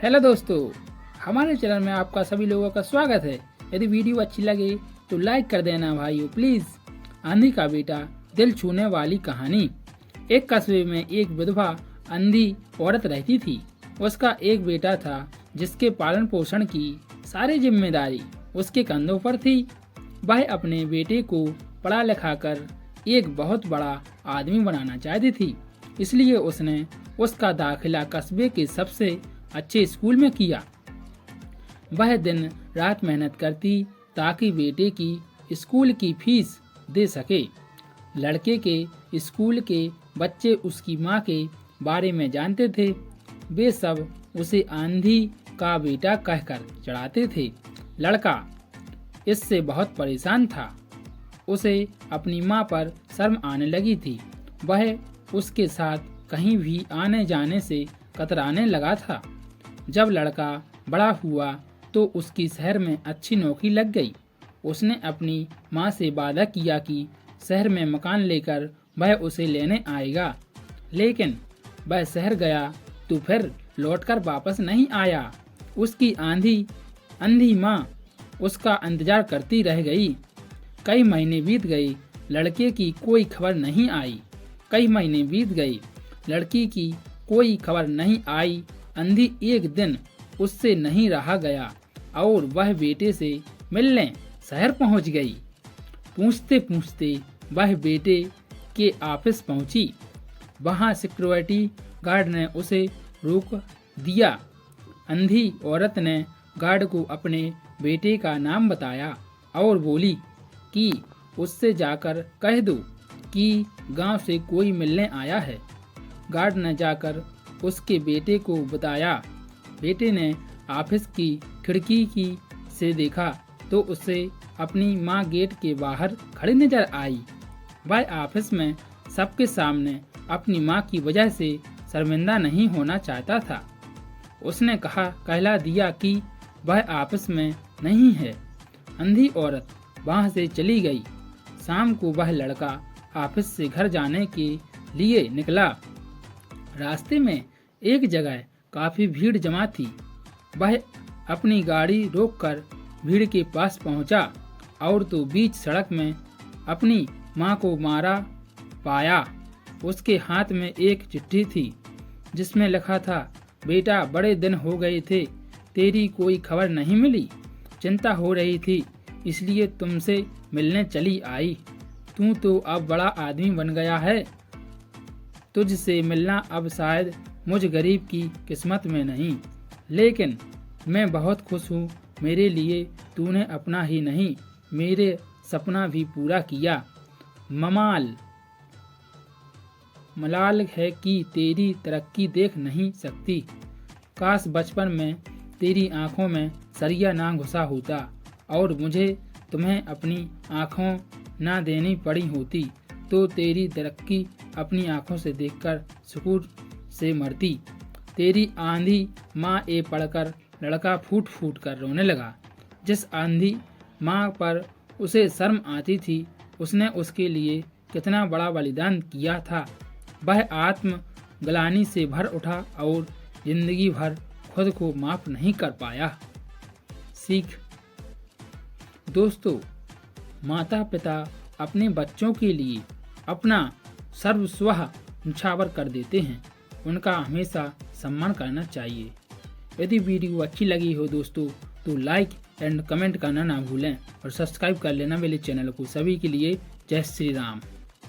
Hello दोस्तों, हमारे channel में आपका सभी लोगों का स्वागत है। यदि वीडियो अच्छी लगे तो लाइक कर देना भाइयों प्लीज। आंधी का बेटा, दिल छूने वाली कहानी। एक कस्बे में एक विधवा अंधी औरत रहती थी। उसका एक बेटा था जिसके पालन पोषण की सारी जिम्मेदारी उसके कंधों पर थी। वह अपने बेटे को पढ़ा लिखा कर एक बहुत बड़ा आदमी बनाना चाहती थी, इसलिए उसने उसका दाखिला कस्बे के सबसे अच्छे स्कूल में किया। वह दिन रात मेहनत करती ताकि बेटे की स्कूल की फीस दे सके। लड़के के स्कूल के बच्चे उसकी माँ के बारे में जानते थे। वे सब उसे आंधी का बेटा कहकर चढ़ाते थे। लड़का इससे बहुत परेशान था। उसे अपनी माँ पर शर्म आने लगी थी। वह उसके साथ कहीं भी आने जाने से कतराने लगा था। जब लड़का बड़ा हुआ तो उसकी शहर में अच्छी नौकरी लग गई। उसने अपनी माँ से वादा किया कि शहर में मकान लेकर वह उसे लेने आएगा, लेकिन वह शहर गया तो फिर लौटकर वापस नहीं आया। उसकी अंधी माँ उसका इंतजार करती रह गई। कई महीने बीत गए, लड़के की कोई खबर नहीं आई। कई महीने बीत गए, लड़की की कोई खबर नहीं आई। अंधी एक दिन उससे नहीं रहा गया और वह बेटे से मिलने शहर पहुंच गई। पूछते पूछते वह बेटे के ऑफिस पहुंची। वहां सिक्योरिटी गार्ड ने उसे रोक दिया। अंधी औरत ने गार्ड को अपने बेटे का नाम बताया और बोली कि उससे जाकर कह दो कि गांव से कोई मिलने आया है। गार्ड ने जाकर उसके बेटे को बताया। बेटे ने ऑफिस की खिड़की से देखा तो उसे अपनी माँ गेट के बाहर खड़ी नजर आई। वह ऑफिस में सबके सामने अपनी माँ की वजह से शर्मिंदा नहीं होना चाहता था। उसने कहला दिया कि वह ऑफिस में नहीं है। अंधी औरत वहां से चली गई। शाम को वह लड़का ऑफिस से घर जाने के लिए निकला। रास्ते में एक जगह काफी भीड़ जमा थी। वह अपनी गाड़ी रोककर भीड़ के पास पहुंचा और तो बीच सड़क में अपनी माँ को मारा पाया। उसके हाथ में एक चिट्ठी थी जिसमें लिखा था, बेटा बड़े दिन हो गए थे, तेरी कोई खबर नहीं मिली। चिंता हो रही थी इसलिए तुमसे मिलने चली आई। तू तो अब बड़ा आदमी बन गया है। तुझसे मिलना अब शायद मुझ गरीब की किस्मत में नहीं, लेकिन मैं बहुत खुश हूँ। मेरे लिए तूने अपना ही नहीं मेरे सपना भी पूरा किया। मलाल है कि तेरी तरक्की देख नहीं सकती। काश बचपन में तेरी आंखों में सरिया ना घुसा होता और मुझे तुम्हें अपनी आंखों ना देनी पड़ी होती तो तेरी तरक्की अपनी आंखों से देखकर सुकून से मरती। तेरी आंधी माँ ए पढ़कर लड़का फूट फूट कर रोने लगा। जिस आंधी माँ पर उसे शर्म आती थी, उसने उसके लिए कितना बड़ा बलिदान किया था। वह आत्म ग्लानि से भर उठा और जिंदगी भर खुद को माफ नहीं कर पाया। सीख दोस्तों, माता पिता अपने बच्चों के लिए अपना सर्वस्व न्यौछावर कर देते हैं। उनका हमेशा सम्मान करना चाहिए। यदि वीडियो अच्छी लगी हो दोस्तों तो लाइक एंड कमेंट करना ना भूलें और सब्सक्राइब कर लेना मेरे चैनल को। सभी के लिए जय श्री राम।